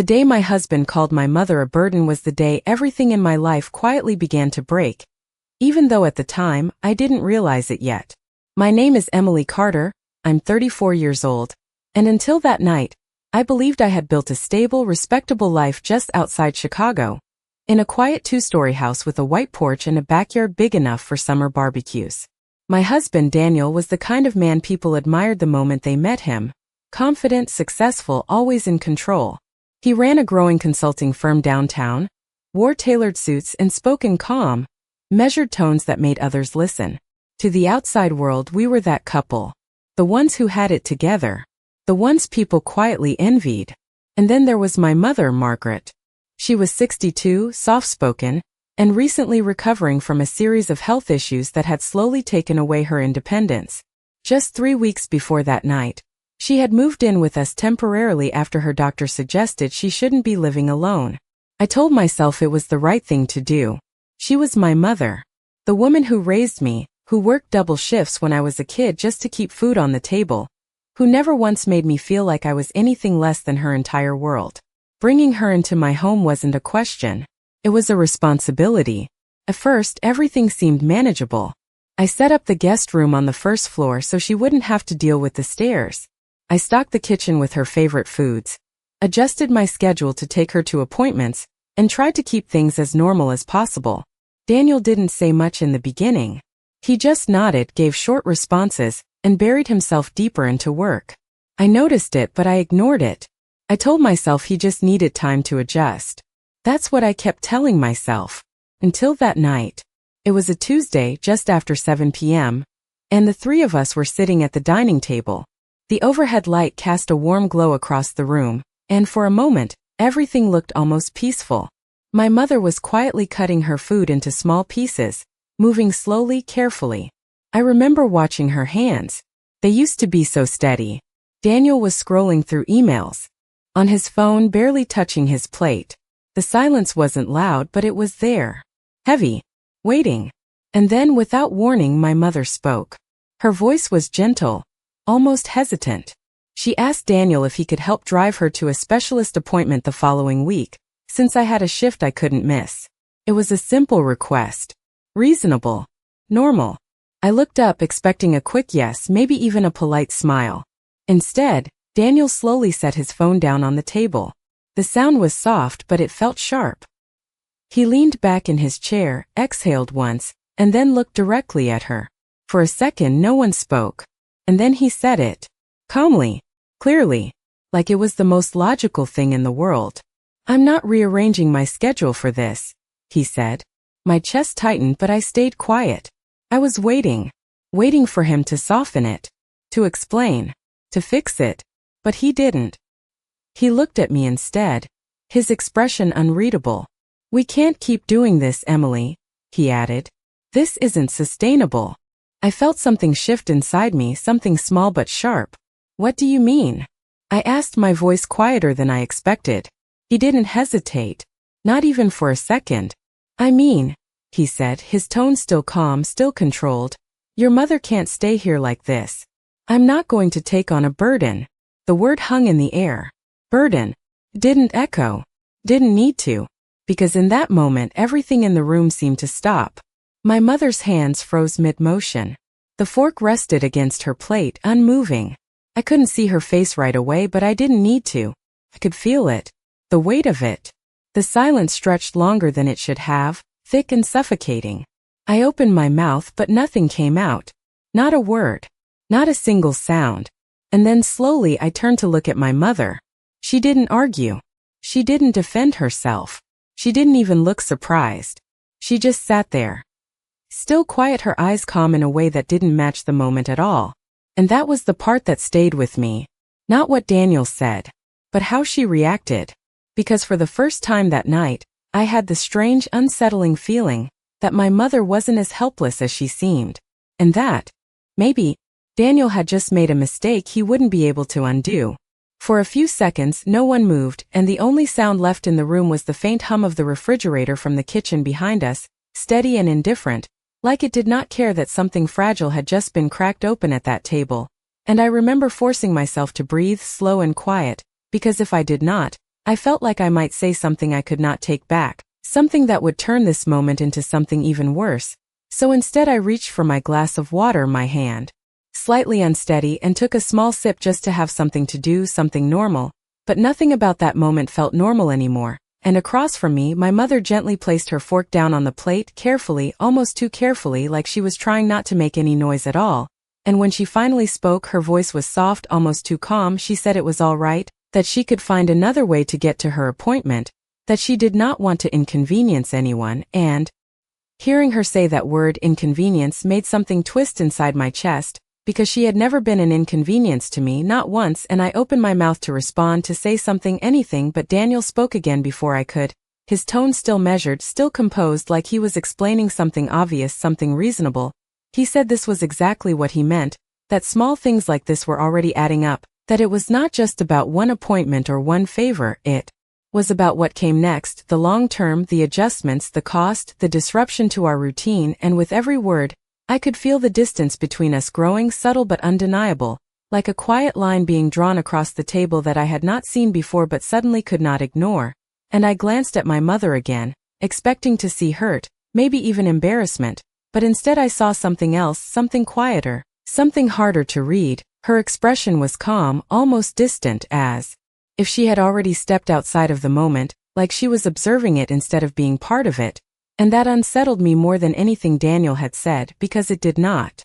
The day my husband called my mother a burden was the day everything in my life quietly began to break, even though at the time, I didn't realize it yet. My name is Emily Carter, I'm 34 years old, and until that night, I believed I had built a stable, respectable life just outside Chicago, in a quiet two-story house with a white porch and a backyard big enough for summer barbecues. My husband, Daniel, was the kind of man people admired the moment they met him, confident, successful, always in control. He ran a growing consulting firm downtown, wore tailored suits and spoke in calm, measured tones that made others listen. To the outside world, we were that couple. The ones who had it together. The ones people quietly envied. And then there was my mother, Margaret. She was 62, soft-spoken, and recently recovering from a series of health issues that had slowly taken away her independence. Just 3 weeks before that night, she had moved in with us temporarily after her doctor suggested she shouldn't be living alone. I told myself it was the right thing to do. She was my mother. The woman who raised me, who worked double shifts when I was a kid just to keep food on the table, who never once made me feel like I was anything less than her entire world. Bringing her into my home wasn't a question. It was a responsibility. At first, everything seemed manageable. I set up the guest room on the first floor so she wouldn't have to deal with the stairs. I stocked the kitchen with her favorite foods, adjusted my schedule to take her to appointments, and tried to keep things as normal as possible. Daniel didn't say much in the beginning. He just nodded, gave short responses, and buried himself deeper into work. I noticed it, but I ignored it. I told myself he just needed time to adjust. That's what I kept telling myself. Until that night. It was a Tuesday, just after 7 p.m., and the three of us were sitting at the dining table. The overhead light cast a warm glow across the room, and for a moment, everything looked almost peaceful. My mother was quietly cutting her food into small pieces, moving slowly, carefully. I remember watching her hands. They used to be so steady. Daniel was scrolling through emails. On his phone, barely touching his plate. The silence wasn't loud, but it was there. Heavy. Waiting. And then, without warning, my mother spoke. Her voice was gentle, almost hesitant. She asked Daniel if he could help drive her to a specialist appointment the following week, since I had a shift I couldn't miss. It was a simple request. Reasonable. Normal. I looked up expecting a quick yes, maybe even a polite smile. Instead, Daniel slowly set his phone down on the table. The sound was soft, but it felt sharp. He leaned back in his chair, exhaled once, and then looked directly at her. For a second, no one spoke. And then he said it. Calmly. Clearly. Like it was the most logical thing in the world. I'm not rearranging my schedule for this, he said. My chest tightened, but I stayed quiet. I was waiting. Waiting for him to soften it. To explain. To fix it. But he didn't. He looked at me instead, his expression unreadable. We can't keep doing this, Emily, he added. This isn't sustainable. I felt something shift inside me, something small but sharp. What do you mean? I asked, my voice quieter than I expected. He didn't hesitate. Not even for a second. I mean, he said, his tone still calm, still controlled. Your mother can't stay here like this. I'm not going to take on a burden. The word hung in the air. Burden. Didn't echo. Didn't need to. Because in that moment everything in the room seemed to stop. My mother's hands froze mid-motion. The fork rested against her plate, unmoving. I couldn't see her face right away, but I didn't need to. I could feel it. The weight of it. The silence stretched longer than it should have, thick and suffocating. I opened my mouth, but nothing came out. Not a word. Not a single sound. And then slowly I turned to look at my mother. She didn't argue. She didn't defend herself. She didn't even look surprised. She just sat there. Still quiet, her eyes calm in a way that didn't match the moment at all. And that was the part that stayed with me. Not what Daniel said, but how she reacted. Because for the first time that night, I had the strange, unsettling feeling that my mother wasn't as helpless as she seemed. And that, maybe, Daniel had just made a mistake he wouldn't be able to undo. For a few seconds, no one moved, and the only sound left in the room was the faint hum of the refrigerator from the kitchen behind us, steady and indifferent, like it did not care that something fragile had just been cracked open at that table. And I remember forcing myself to breathe slow and quiet, because if I did not, I felt like I might say something I could not take back, something that would turn this moment into something even worse. So instead I reached for my glass of water, my hand slightly unsteady, and took a small sip just to have something to do, something normal. But nothing about that moment felt normal anymore. And across from me, my mother gently placed her fork down on the plate, carefully, almost too carefully, like she was trying not to make any noise at all. And when she finally spoke, her voice was soft, almost too calm. She said it was all right, that she could find another way to get to her appointment, that she did not want to inconvenience anyone, and hearing her say that word, inconvenience, made something twist inside my chest, because she had never been an inconvenience to me, not once, and I opened my mouth to respond, to say something, anything, but Daniel spoke again before I could, his tone still measured, still composed, like he was explaining something obvious, something reasonable. He said this was exactly what he meant, that small things like this were already adding up, that it was not just about one appointment or one favor, it was about what came next, the long term, the adjustments, the cost, the disruption to our routine, and with every word, I could feel the distance between us growing, subtle but undeniable, like a quiet line being drawn across the table that I had not seen before but suddenly could not ignore. And I glanced at my mother again, expecting to see hurt, maybe even embarrassment, but instead I saw something else, something quieter, something harder to read. Her expression was calm, almost distant, as if she had already stepped outside of the moment, like she was observing it instead of being part of it. And that unsettled me more than anything Daniel had said, because it did not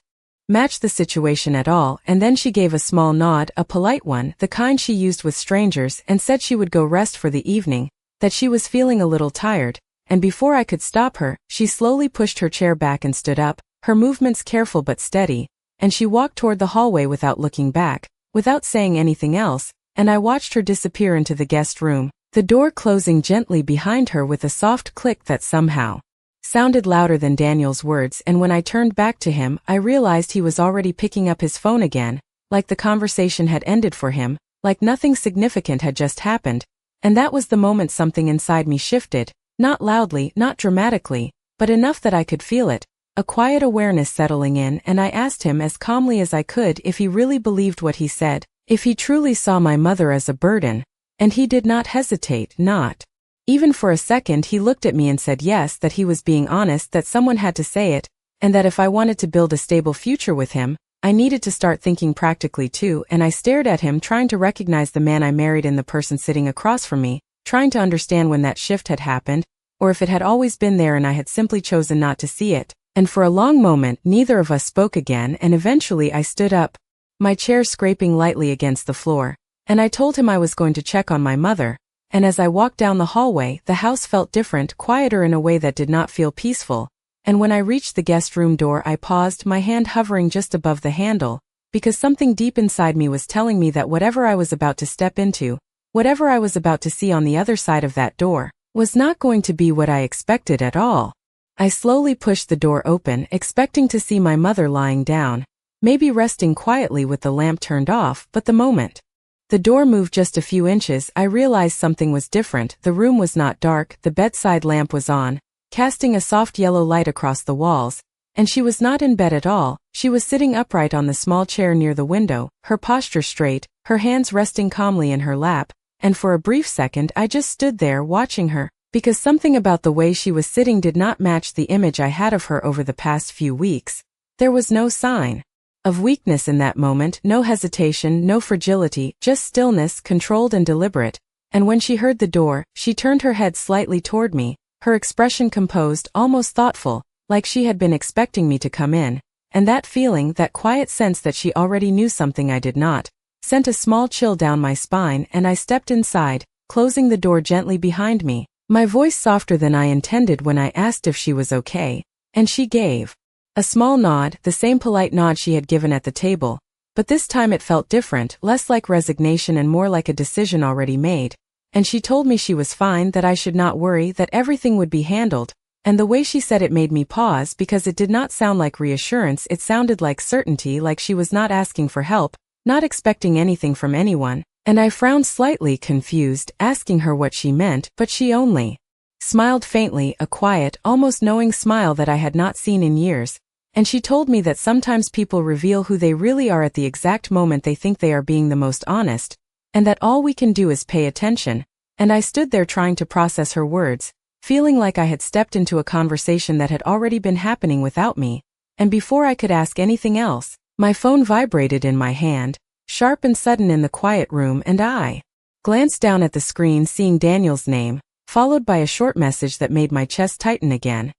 match the situation at all. And then she gave a small nod, a polite one, the kind she used with strangers, and said she would go rest for the evening, that she was feeling a little tired. And before I could stop her, she slowly pushed her chair back and stood up, her movements careful but steady, and she walked toward the hallway without looking back, without saying anything else, and I watched her disappear into the guest room, the door closing gently behind her with a soft click that somehow sounded louder than Daniel's words. And when I turned back to him, I realized he was already picking up his phone again, like the conversation had ended for him, like nothing significant had just happened. And that was the moment something inside me shifted, not loudly, not dramatically, but enough that I could feel it, a quiet awareness settling in. And I asked him as calmly as I could if he really believed what he said, if he truly saw my mother as a burden. And he did not hesitate, not even for a second. He looked at me and said yes, that he was being honest, that someone had to say it, and that if I wanted to build a stable future with him, I needed to start thinking practically too. And I stared at him, trying to recognize the man I married in the person sitting across from me, trying to understand when that shift had happened, or if it had always been there and I had simply chosen not to see it. And for a long moment, neither of us spoke again, and eventually I stood up, my chair scraping lightly against the floor, and I told him I was going to check on my mother. And as I walked down the hallway, the house felt different, quieter in a way that did not feel peaceful. And when I reached the guest room door, I paused, my hand hovering just above the handle, because something deep inside me was telling me that whatever I was about to step into, whatever I was about to see on the other side of that door, was not going to be what I expected at all. I slowly pushed the door open, expecting to see my mother lying down, maybe resting quietly with the lamp turned off, but the moment the door moved just a few inches, I realized something was different. The room was not dark, the bedside lamp was on, casting a soft yellow light across the walls, and she was not in bed at all. She was sitting upright on the small chair near the window, her posture straight, her hands resting calmly in her lap, and for a brief second I just stood there watching her, because something about the way she was sitting did not match the image I had of her over the past few weeks. There was no sign of weakness in that moment, no hesitation, no fragility, just stillness, controlled and deliberate. And when she heard the door, she turned her head slightly toward me, her expression composed, almost thoughtful, like she had been expecting me to come in. And that feeling, that quiet sense that she already knew something I did not, sent a small chill down my spine, and I stepped inside, closing the door gently behind me, my voice softer than I intended when I asked if she was okay, and she gave a small nod, the same polite nod she had given at the table, but this time it felt different, less like resignation and more like a decision already made. And she told me she was fine, that I should not worry, that everything would be handled. And the way she said it made me pause, because it did not sound like reassurance, it sounded like certainty, like she was not asking for help, not expecting anything from anyone. And I frowned slightly, confused, asking her what she meant, but she only smiled faintly, a quiet, almost knowing smile that I had not seen in years. And she told me that sometimes people reveal who they really are at the exact moment they think they are being the most honest, and that all we can do is pay attention. and I stood there trying to process her words, feeling like I had stepped into a conversation that had already been happening without me, and before I could ask anything else, my phone vibrated in my hand, sharp and sudden in the quiet room, and I glanced down at the screen, seeing Daniel's name, followed by a short message that made my chest tighten again.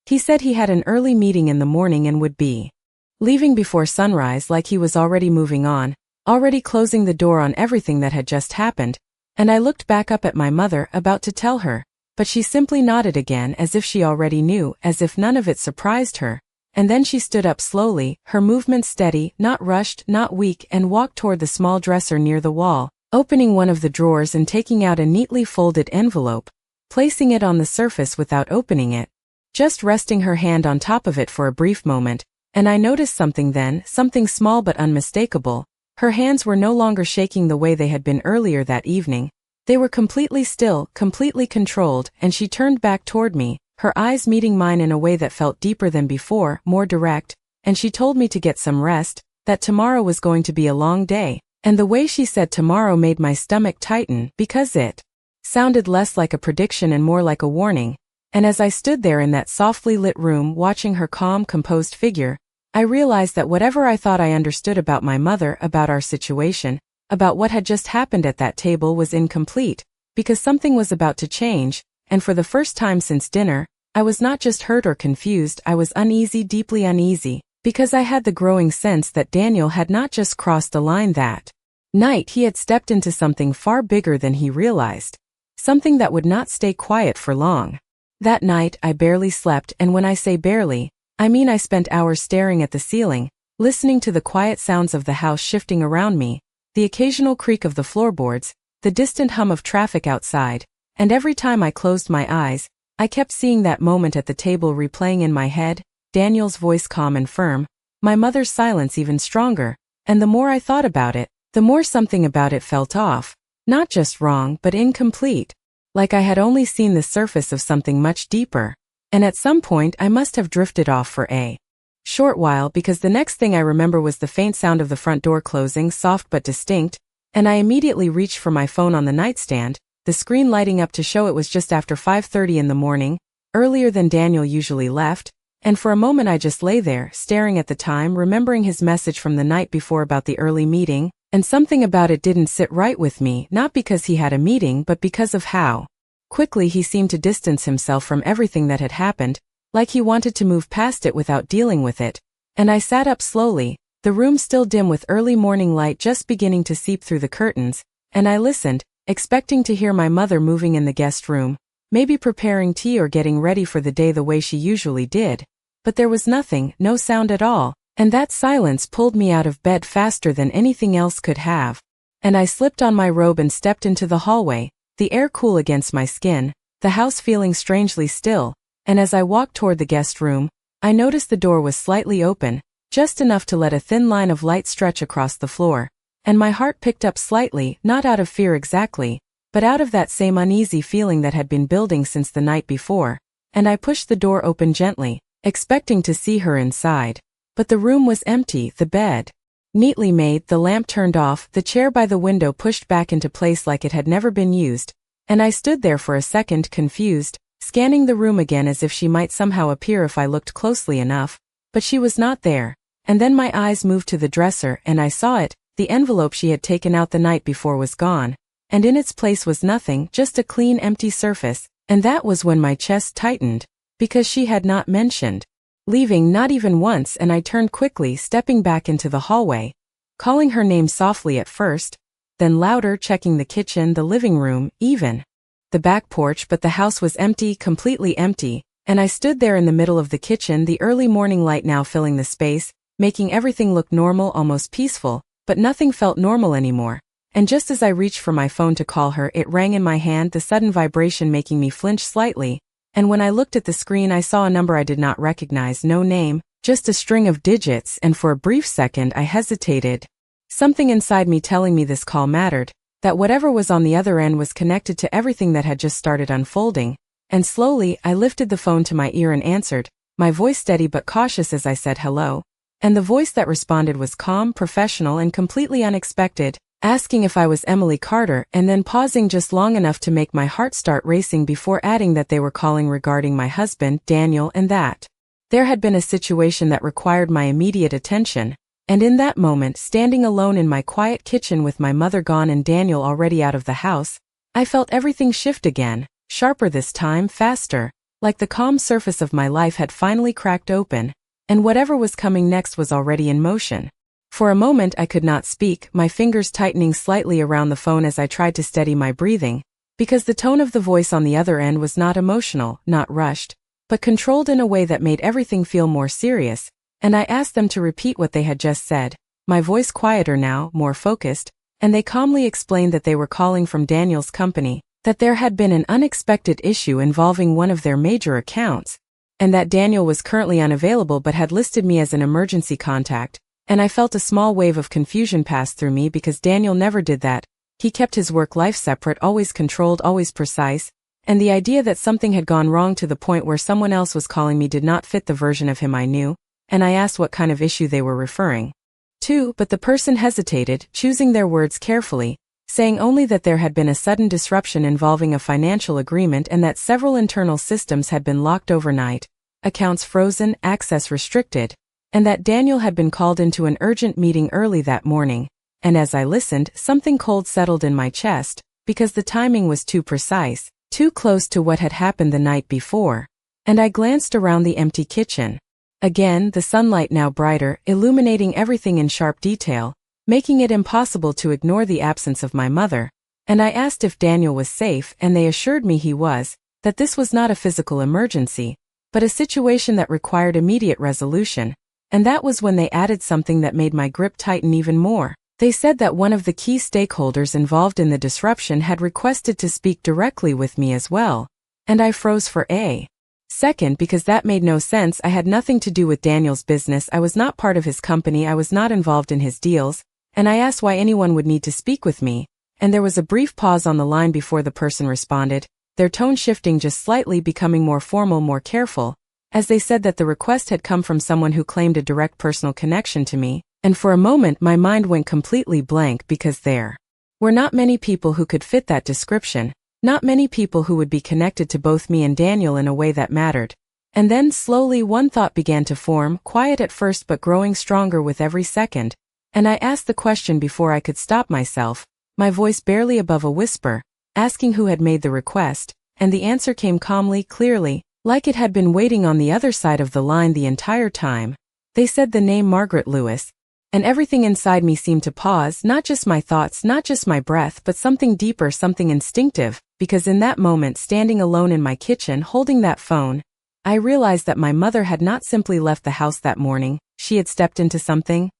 He said he had an early meeting in the morning and would be leaving before sunrise, like he was already moving on, already closing the door on everything that had just happened, and I looked back up at my mother, about to tell her, but she simply nodded again as if she already knew, as if none of it surprised her, and then she stood up slowly, her movements steady, not rushed, not weak, and walked toward the small dresser near the wall, opening one of the drawers and taking out a neatly folded envelope, placing it on the surface without opening it, just resting her hand on top of it for a brief moment, and I noticed something then, something small but unmistakable. Her hands were no longer shaking the way they had been earlier that evening. They were completely still, completely controlled, and she turned back toward me, her eyes meeting mine in a way that felt deeper than before, more direct, and she told me to get some rest, that tomorrow was going to be a long day, and the way she said tomorrow made my stomach tighten, because it sounded less like a prediction and more like a warning, and as I stood there in that softly lit room watching her calm, composed figure, I realized that whatever I thought I understood about my mother, about our situation, about what had just happened at that table was incomplete, because something was about to change, and for the first time since dinner, I was not just hurt or confused, I was uneasy, deeply uneasy, because I had the growing sense that Daniel had not just crossed a line that night, he had stepped into something far bigger than he realized, something that would not stay quiet for long. That night I barely slept, and when I say barely, I mean I spent hours staring at the ceiling, listening to the quiet sounds of the house shifting around me, the occasional creak of the floorboards, the distant hum of traffic outside, and every time I closed my eyes, I kept seeing that moment at the table replaying in my head, Daniel's voice calm and firm, my mother's silence even stronger, and the more I thought about it, the more something about it felt off, not just wrong but incomplete, like I had only seen the surface of something much deeper. And at some point I must have drifted off for a short while, because the next thing I remember was the faint sound of the front door closing, soft but distinct, and I immediately reached for my phone on the nightstand, the screen lighting up to show it was just after 5:30 in the morning, earlier than Daniel usually left, and for a moment I just lay there, staring at the time, remembering his message from the night before about the early meeting, and something about it didn't sit right with me, not because he had a meeting but because of how quickly he seemed to distance himself from everything that had happened, like he wanted to move past it without dealing with it, and I sat up slowly, the room still dim with early morning light just beginning to seep through the curtains, and I listened, expecting to hear my mother moving in the guest room, maybe preparing tea or getting ready for the day the way she usually did, but there was nothing, no sound at all, and that silence pulled me out of bed faster than anything else could have, and I slipped on my robe and stepped into the hallway, the air cool against my skin, the house feeling strangely still, and as I walked toward the guest room, I noticed the door was slightly open, just enough to let a thin line of light stretch across the floor, and my heart picked up slightly, not out of fear exactly, but out of that same uneasy feeling that had been building since the night before, and I pushed the door open gently, expecting to see her inside. But the room was empty, the bed neatly made, the lamp turned off, the chair by the window pushed back into place like it had never been used, and I stood there for a second confused, scanning the room again as if she might somehow appear if I looked closely enough, but she was not there, and then my eyes moved to the dresser and I saw it, the envelope she had taken out the night before was gone, and in its place was nothing, just a clean empty surface, and that was when my chest tightened, because she had not mentioned leaving, not even once, and I turned quickly, stepping back into the hallway, calling her name softly at first, then louder, checking the kitchen, the living room, even the back porch, but the house was empty, completely empty, and I stood there in the middle of the kitchen, the early morning light now filling the space, making everything look normal, almost peaceful, but nothing felt normal anymore, and just as I reached for my phone to call her, it rang in my hand, the sudden vibration making me flinch slightly, and when I looked at the screen I saw a number I did not recognize, no name, just a string of digits, and for a brief second I hesitated. Something inside me telling me this call mattered, that whatever was on the other end was connected to everything that had just started unfolding, and slowly I lifted the phone to my ear and answered, my voice steady but cautious as I said hello, and the voice that responded was calm, professional, and completely unexpected. asking if I was Emily Carter, and then pausing just long enough to make my heart start racing before adding that they were calling regarding my husband, Daniel, and that there had been a situation that required my immediate attention. And in that moment, standing alone in my quiet kitchen with my mother gone and Daniel already out of the house, I felt everything shift again, sharper this time, faster, like the calm surface of my life had finally cracked open, and whatever was coming next was already in motion. For a moment I could not speak, my fingers tightening slightly around the phone as I tried to steady my breathing, because the tone of the voice on the other end was not emotional, not rushed, but controlled in a way that made everything feel more serious. And I asked them to repeat what they had just said, my voice quieter now, more focused, and they calmly explained that they were calling from Daniel's company, that there had been an unexpected issue involving one of their major accounts, and that Daniel was currently unavailable but had listed me as an emergency contact, and I felt a small wave of confusion pass through me because Daniel never did that. He kept his work life separate, always controlled, always precise, and the idea that something had gone wrong to the point where someone else was calling me did not fit the version of him I knew. And I asked what kind of issue they were referring to, but the person hesitated, choosing their words carefully, saying only that there had been a sudden disruption involving a financial agreement and that several internal systems had been locked overnight, accounts frozen, access restricted, and that Daniel had been called into an urgent meeting early that morning. And as I listened, something cold settled in my chest, because the timing was too precise, too close to what had happened the night before, and I glanced around the empty kitchen. Again, the sunlight now brighter, illuminating everything in sharp detail, making it impossible to ignore the absence of my mother, and I asked if Daniel was safe, and they assured me he was, that this was not a physical emergency, but a situation that required immediate resolution, and that was when they added something that made my grip tighten even more. They said that one of the key stakeholders involved in the disruption had requested to speak directly with me as well, and I froze for a second because that made no sense. I had nothing to do with Daniel's business, I was not part of his company, I was not involved in his deals, and I asked why anyone would need to speak with me, and there was a brief pause on the line before the person responded, their tone shifting just slightly, becoming more formal, more careful, as they said that the request had come from someone who claimed a direct personal connection to me, and for a moment my mind went completely blank because there were not many people who could fit that description. Not many people who would be connected to both me and Daniel in a way that mattered. And then slowly one thought began to form, quiet at first but growing stronger with every second, and I asked the question before I could stop myself, my voice barely above a whisper, asking who had made the request, and the answer came calmly, clearly, like it had been waiting on the other side of the line the entire time. They said the name Margaret Lewis, and everything inside me seemed to pause, not just my thoughts, not just my breath, but something deeper, something instinctive, because in that moment, standing alone in my kitchen holding that phone, I realized that my mother had not simply left the house that morning, she had stepped into something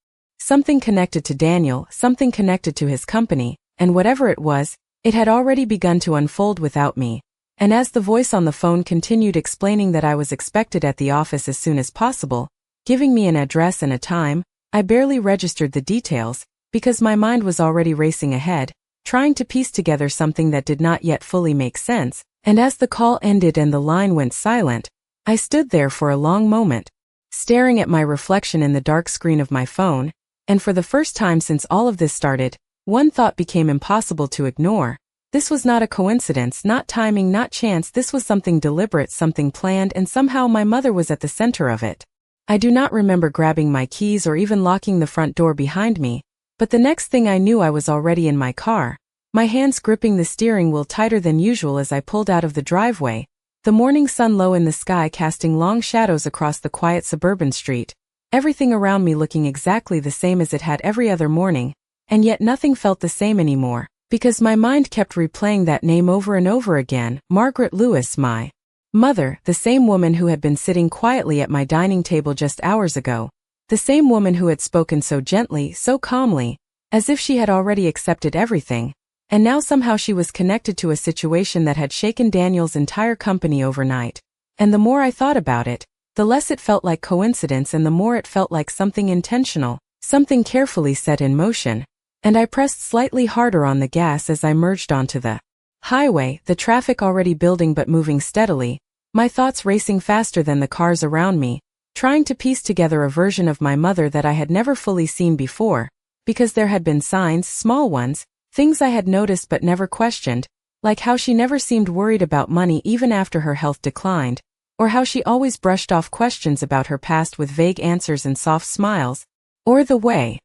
connected to Daniel, something connected to his company, and whatever it was, it had already begun to unfold without me. And as the voice on the phone continued explaining that I was expected at the office as soon as possible, giving me an address and a time, I barely registered the details, because my mind was already racing ahead, trying to piece together something that did not yet fully make sense, and as the call ended and the line went silent, I stood there for a long moment, staring at my reflection in the dark screen of my phone, and for the first time since all of this started, one thought became impossible to ignore. This was not a coincidence, not timing, not chance, this was something deliberate, something planned, and somehow my mother was at the center of it. I do not remember grabbing my keys or even locking the front door behind me, but the next thing I knew I was already in my car, my hands gripping the steering wheel tighter than usual as I pulled out of the driveway, the morning sun low in the sky casting long shadows across the quiet suburban street, everything around me looking exactly the same as it had every other morning, and yet nothing felt the same anymore, because my mind kept replaying that name over and over again, Margaret Lewis, my mother, the same woman who had been sitting quietly at my dining table just hours ago, the same woman who had spoken so gently, so calmly, as if she had already accepted everything, and now somehow she was connected to a situation that had shaken Daniel's entire company overnight. And the more I thought about it, the less it felt like coincidence and the more it felt like something intentional, something carefully set in motion, and I pressed slightly harder on the gas as I merged onto the highway, the traffic already building but moving steadily, my thoughts racing faster than the cars around me, trying to piece together a version of my mother that I had never fully seen before, because there had been signs, small ones, things I had noticed but never questioned, like how she never seemed worried about money even after her health declined, or how she always brushed off questions about her past with vague answers and soft smiles, or the way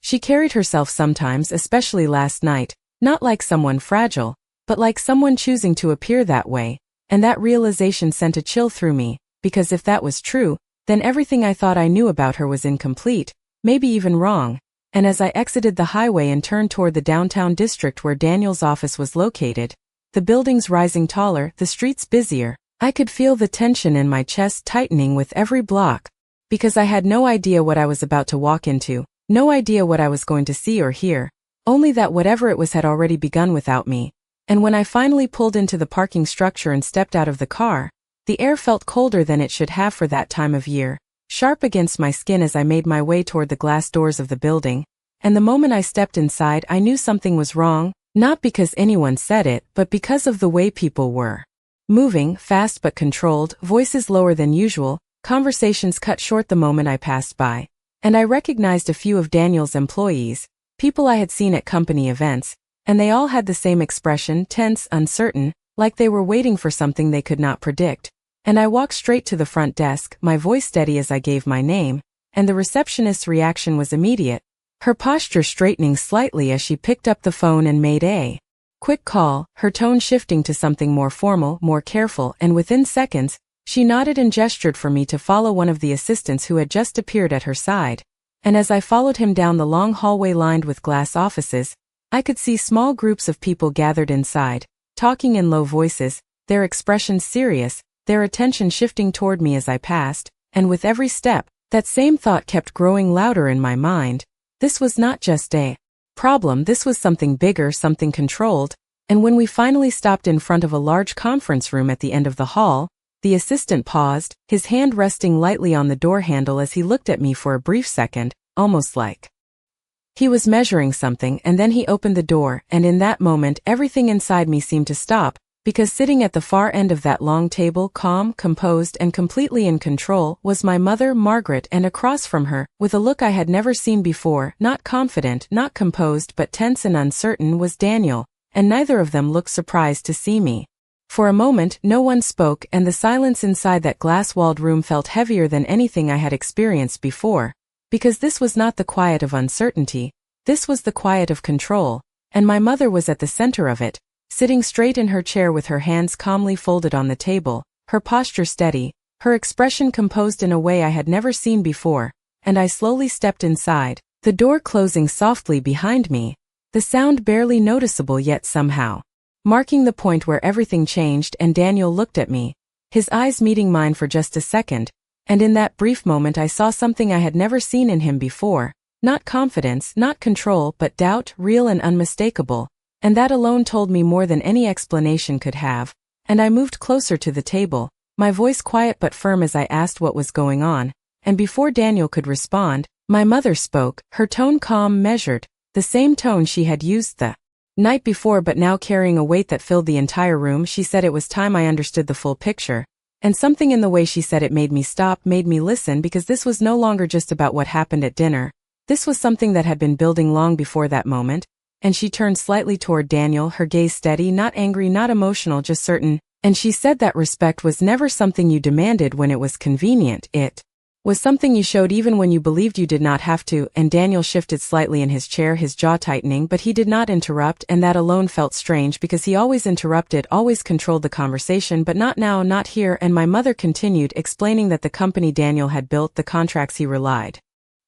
she carried herself sometimes, especially last night, not like someone fragile, but like someone choosing to appear that way, and that realization sent a chill through me, because if that was true, then everything I thought I knew about her was incomplete, maybe even wrong. And as I exited the highway and turned toward the downtown district where Daniel's office was located, the buildings rising taller, the streets busier, I could feel the tension in my chest tightening with every block, because I had no idea what I was about to walk into, no idea what I was going to see or hear, only that whatever it was had already begun without me. And when I finally pulled into the parking structure and stepped out of the car, the air felt colder than it should have for that time of year, sharp against my skin as I made my way toward the glass doors of the building, and the moment I stepped inside I knew something was wrong, not because anyone said it, but because of the way people were moving, fast but controlled, voices lower than usual, conversations cut short the moment I passed by, and I recognized a few of Daniel's employees, people I had seen at company events, and they all had the same expression, tense, uncertain, like they were waiting for something they could not predict. And I walked straight to the front desk, my voice steady as I gave my name, and the receptionist's reaction was immediate, her posture straightening slightly as she picked up the phone and made a quick call, her tone shifting to something more formal, more careful, and within seconds, she nodded and gestured for me to follow one of the assistants who had just appeared at her side. And as I followed him down the long hallway lined with glass offices, I could see small groups of people gathered inside, talking in low voices, their expressions serious, their attention shifting toward me as I passed, and with every step, that same thought kept growing louder in my mind. This was not just a problem, this was something bigger, something controlled, and when we finally stopped in front of a large conference room at the end of the hall, the assistant paused, his hand resting lightly on the door handle as he looked at me for a brief second, almost like he was measuring something, and then he opened the door, and in that moment everything inside me seemed to stop, because sitting at the far end of that long table, calm, composed, and completely in control, was my mother, Margaret, and across from her, with a look I had never seen before, not confident, not composed, but tense and uncertain, was Daniel, and neither of them looked surprised to see me. For a moment, no one spoke, and the silence inside that glass-walled room felt heavier than anything I had experienced before, because this was not the quiet of uncertainty, this was the quiet of control, and my mother was at the center of it, sitting straight in her chair with her hands calmly folded on the table, her posture steady, her expression composed in a way I had never seen before, and I slowly stepped inside, the door closing softly behind me, the sound barely noticeable yet somehow marking the point where everything changed. And Daniel looked at me, his eyes meeting mine for just a second, and in that brief moment I saw something I had never seen in him before, not confidence, not control, but doubt, real and unmistakable, and that alone told me more than any explanation could have, and I moved closer to the table, my voice quiet but firm as I asked what was going on, and before Daniel could respond, my mother spoke, her tone calm, measured, the same tone she had used the night before but now carrying a weight that filled the entire room. She said it was time I understood the full picture, and something in the way she said it made me stop, made me listen, because this was no longer just about what happened at dinner, this was something that had been building long before that moment, and she turned slightly toward Daniel, her gaze steady, not angry, not emotional, just certain, and she said that respect was never something you demanded when it was convenient, it was something you showed even when you believed you did not have to. And Daniel shifted slightly in his chair, his jaw tightening, but he did not interrupt, and that alone felt strange because he always interrupted, always controlled the conversation, but not now, not here. And my mother continued, explaining that the company Daniel had built, the contracts he relied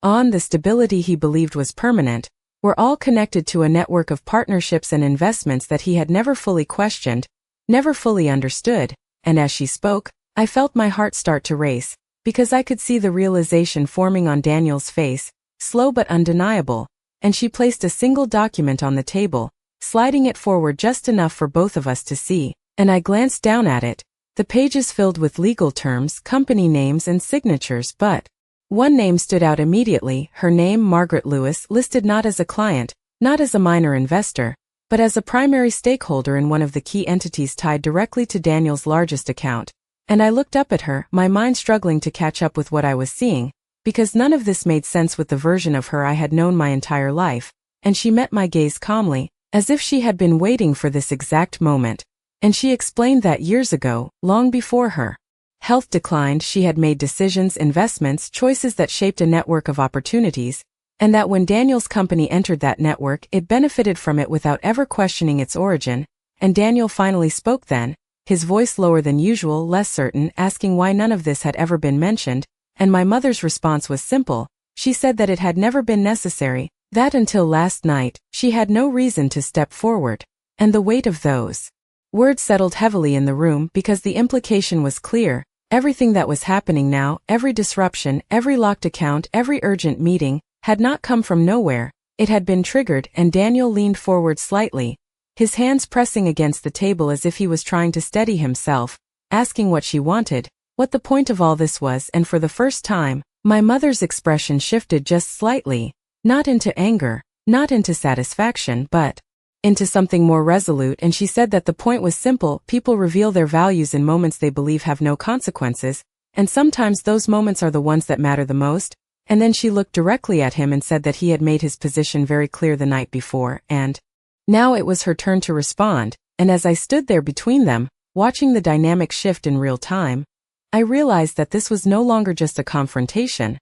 on, the stability he believed was permanent, were all connected to a network of partnerships and investments that he had never fully questioned, never fully understood. And as she spoke, I felt my heart start to race, because I could see the realization forming on Daniel's face, slow but undeniable, and she placed a single document on the table, sliding it forward just enough for both of us to see, and I glanced down at it, the pages filled with legal terms, company names and signatures, but one name stood out immediately, her name, Margaret Lewis, listed not as a client, not as a minor investor, but as a primary stakeholder in one of the key entities tied directly to Daniel's largest account. And I looked up at her, my mind struggling to catch up with what I was seeing, because none of this made sense with the version of her I had known my entire life, and she met my gaze calmly, as if she had been waiting for this exact moment. And she explained that years ago, long before her health declined, she had made decisions, investments, choices that shaped a network of opportunities, and that when Daniel's company entered that network, it benefited from it without ever questioning its origin. And Daniel finally spoke then, his voice lower than usual, less certain, asking why none of this had ever been mentioned, and my mother's response was simple. She said that it had never been necessary, that until last night, she had no reason to step forward. And the weight of those words settled heavily in the room because the implication was clear. Everything that was happening now, every disruption, every locked account, every urgent meeting, had not come from nowhere. It had been triggered, and Daniel leaned forward slightly, his hands pressing against the table as if he was trying to steady himself, asking what she wanted, what the point of all this was, and for the first time, my mother's expression shifted just slightly, not into anger, not into satisfaction, but into something more resolute, and she said that the point was simple. People reveal their values in moments they believe have no consequences, and sometimes those moments are the ones that matter the most. And then she looked directly at him and said that he had made his position very clear the night before, and now it was her turn to respond. And as I stood there between them, watching the dynamic shift in real time, I realized that this was no longer just a confrontation.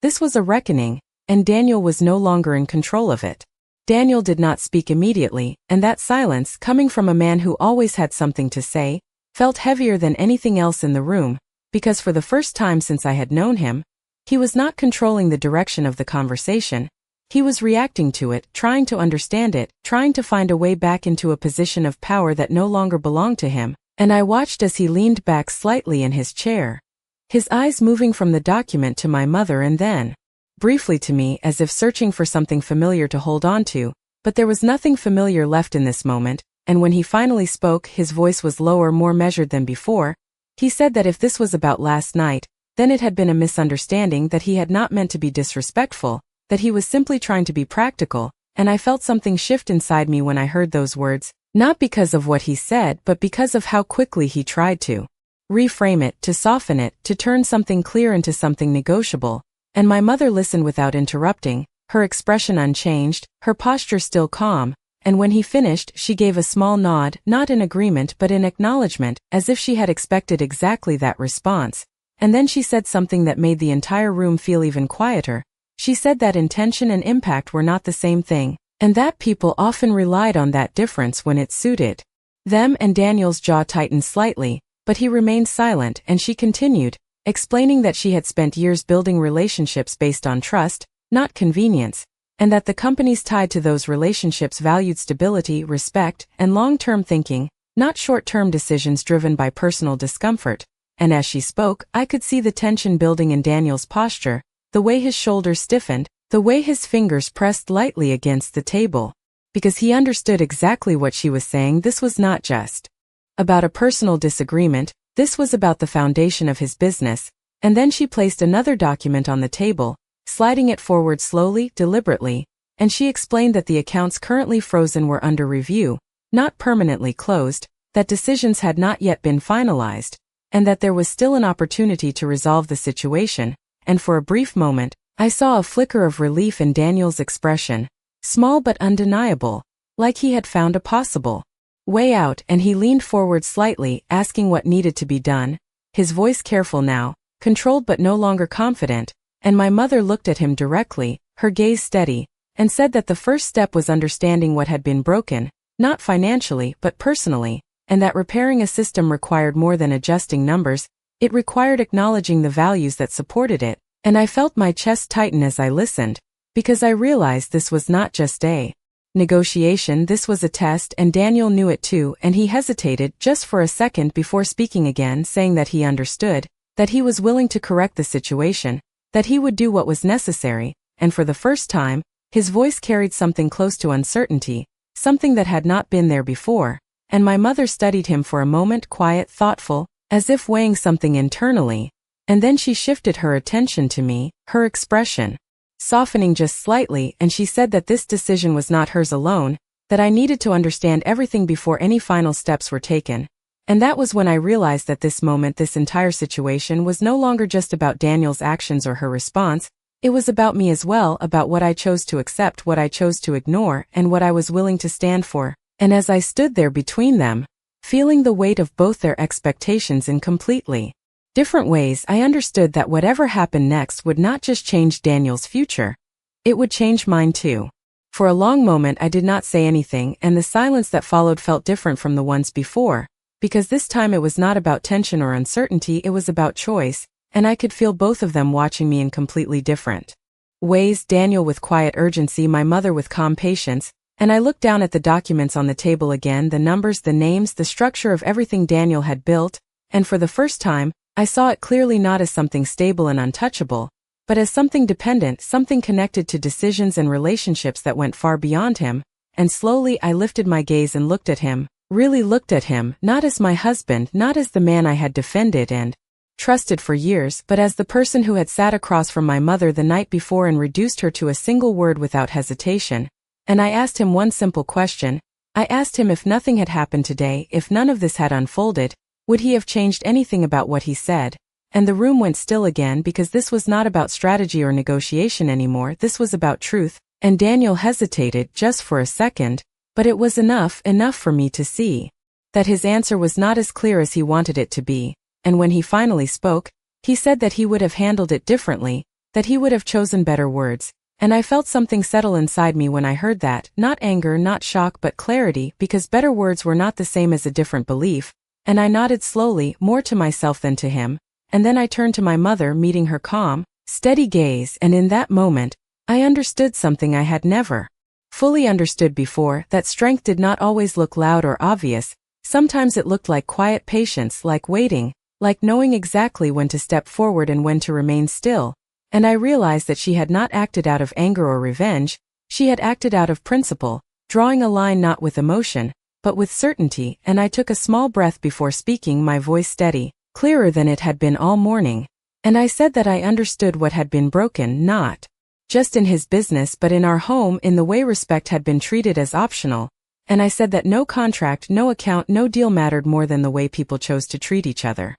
This was a reckoning, and Daniel was no longer in control of it. Daniel did not speak immediately, and that silence, coming from a man who always had something to say, felt heavier than anything else in the room, because for the first time since I had known him, he was not controlling the direction of the conversation. He was reacting to it, trying to understand it, trying to find a way back into a position of power that no longer belonged to him, and I watched as he leaned back slightly in his chair, his eyes moving from the document to my mother and then briefly to me, as if searching for something familiar to hold on to, but there was nothing familiar left in this moment, and when he finally spoke, his voice was lower, more measured than before. He said that if this was about last night, then it had been a misunderstanding, that he had not meant to be disrespectful, that he was simply trying to be practical, and I felt something shift inside me when I heard those words, not because of what he said, but because of how quickly he tried to reframe it, to soften it, to turn something clear into something negotiable. And my mother listened without interrupting, her expression unchanged, her posture still calm, and when he finished, she gave a small nod, not in agreement but in acknowledgement, as if she had expected exactly that response. And then she said something that made the entire room feel even quieter. She said that intention and impact were not the same thing, and that people often relied on that difference when it suited them. And Daniel's jaw tightened slightly, but he remained silent, and she continued, explaining that she had spent years building relationships based on trust, not convenience, and that the companies tied to those relationships valued stability, respect, and long-term thinking, not short-term decisions driven by personal discomfort. And as she spoke, I could see the tension building in Daniel's posture, the way his shoulders stiffened, the way his fingers pressed lightly against the table. Because he understood exactly what she was saying. This was not just about a personal disagreement, this was about the foundation of his business. And then she placed another document on the table, sliding it forward slowly, deliberately, and she explained that the accounts currently frozen were under review, not permanently closed, that decisions had not yet been finalized, and that there was still an opportunity to resolve the situation. And for a brief moment, I saw a flicker of relief in Daniel's expression, small but undeniable, like he had found a possible way out, and he leaned forward slightly, asking what needed to be done, his voice careful now, controlled but no longer confident, and my mother looked at him directly, her gaze steady, and said that the first step was understanding what had been broken, not financially but personally, and that repairing a system required more than adjusting numbers, it required acknowledging the values that supported it. And I felt my chest tighten as I listened, because I realized this was not just a negotiation, this was a test, and Daniel knew it too, and he hesitated just for a second before speaking again, saying that he understood, that he was willing to correct the situation, that he would do what was necessary, and for the first time, his voice carried something close to uncertainty, something that had not been there before. And my mother studied him for a moment, quiet, thoughtful, as if weighing something internally, and then she shifted her attention to me, her expression softening just slightly, and she said that this decision was not hers alone, that I needed to understand everything before any final steps were taken, And that was when I realized that this moment, this entire situation was no longer just about Daniel's actions or her response, it was about me as well, about what I chose to accept, what I chose to ignore, and what I was willing to stand for. And as I stood there between them, feeling the weight of both their expectations in completely different ways, I understood that whatever happened next would not just change Daniel's future, it would change mine too. For a long moment I did not say anything, and the silence that followed felt different from the ones before, because this time it was not about tension or uncertainty, it was about choice, and I could feel both of them watching me in completely different ways, Daniel with quiet urgency, my mother with calm patience. And I looked down at the documents on the table again, the numbers, the names, the structure of everything Daniel had built, and for the first time, I saw it clearly not as something stable and untouchable, but as something dependent, something connected to decisions and relationships that went far beyond him. And slowly I lifted my gaze and looked at him, really looked at him, not as my husband, not as the man I had defended and trusted for years, but as the person who had sat across from my mother the night before and reduced her to a single word without hesitation. And I asked him one simple question. I asked him if nothing had happened today, if none of this had unfolded, would he have changed anything about what he said? And the room went still again, because this was not about strategy or negotiation anymore, this was about truth. And Daniel hesitated just for a second, but it was enough for me to see that his answer was not as clear as he wanted it to be. And when he finally spoke, he said that he would have handled it differently, that he would have chosen better words. And I felt something settle inside me when I heard that, not anger, not shock, but clarity, because better words were not the same as a different belief. And I nodded slowly, more to myself than to him, and then I turned to my mother, meeting her calm, steady gaze, and in that moment, I understood something I had never fully understood before, that strength did not always look loud or obvious. Sometimes it looked like quiet patience, like waiting, like knowing exactly when to step forward and when to remain still. And I realized that she had not acted out of anger or revenge, she had acted out of principle, drawing a line not with emotion, but with certainty. And I took a small breath before speaking, my voice steady, clearer than it had been all morning. And I said that I understood what had been broken, not just in his business but in our home, in the way respect had been treated as optional. And I said that no contract, no account, no deal mattered more than the way people chose to treat each other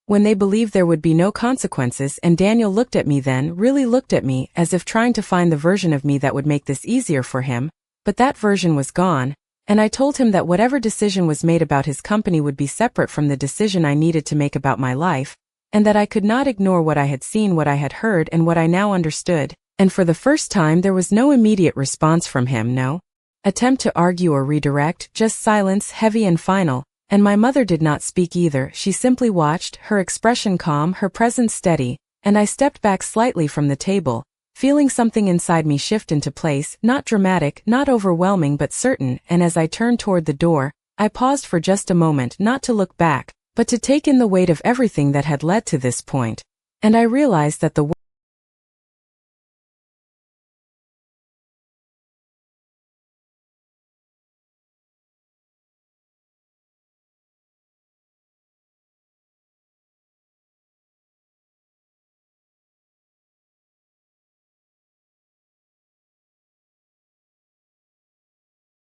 when they believed there would be no consequences. And Daniel looked at me then, really looked at me, as if trying to find the version of me that would make this easier for him, but that version was gone. And I told him that whatever decision was made about his company would be separate from the decision I needed to make about my life, and that I could not ignore what I had seen, what I had heard, and what I now understood. And for the first time there was no immediate response from him, no attempt to argue or redirect, just silence, heavy and final. And my mother did not speak either, she simply watched, her expression calm, her presence steady. And I stepped back slightly from the table, feeling something inside me shift into place, not dramatic, not overwhelming, but certain. And as I turned toward the door, I paused for just a moment, not to look back, but to take in the weight of everything that had led to this point. And I realized that the